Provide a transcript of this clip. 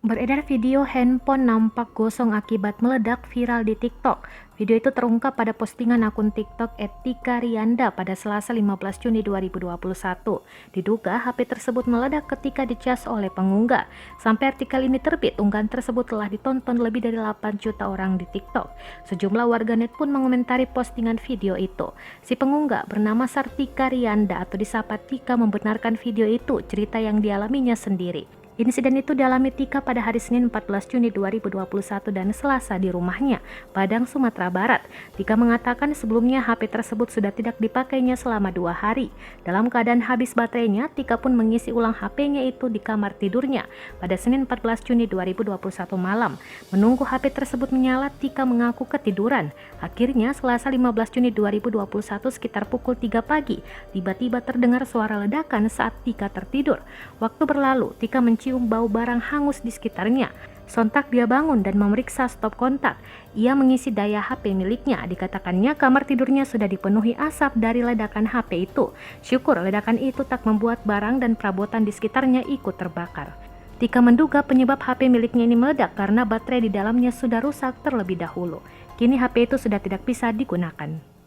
Beredar video handphone nampak gosong akibat meledak viral di TikTok. Video itu terungkap pada postingan akun TikTok @tikarianda pada Selasa 15 Juni 2021. Diduga HP tersebut meledak ketika dicas oleh pengunggah. Sampai artikel ini terbit, unggahan tersebut telah ditonton lebih dari 8 juta orang di TikTok. Sejumlah warganet pun mengomentari postingan video itu. Si pengunggah bernama Sartika Rianda atau disapa Tika membenarkan video itu cerita yang dialaminya sendiri. Insiden itu dialami Tika pada hari Senin 14 Juni 2021 dan Selasa di rumahnya, Padang, Sumatera Barat. Tika mengatakan sebelumnya HP tersebut sudah tidak dipakainya selama 2 hari. Dalam keadaan habis baterainya, Tika pun mengisi ulang HP-nya itu di kamar tidurnya pada Senin 14 Juni 2021 malam. Menunggu HP tersebut menyala, Tika mengaku ketiduran. Akhirnya Selasa 15 Juni 2021 sekitar pukul 3 pagi, tiba-tiba terdengar suara ledakan saat Tika tertidur. Waktu berlalu, Tika mencium bau barang hangus di sekitarnya. Sontak dia bangun dan memeriksa stop kontak. Ia mengisi daya HP miliknya. Dikatakannya kamar tidurnya sudah dipenuhi asap dari ledakan HP itu. Syukur ledakan itu tak membuat barang dan perabotan di sekitarnya ikut terbakar. Tika menduga penyebab HP miliknya ini meledak karena baterai di dalamnya sudah rusak terlebih dahulu. Kini HP itu sudah tidak bisa digunakan.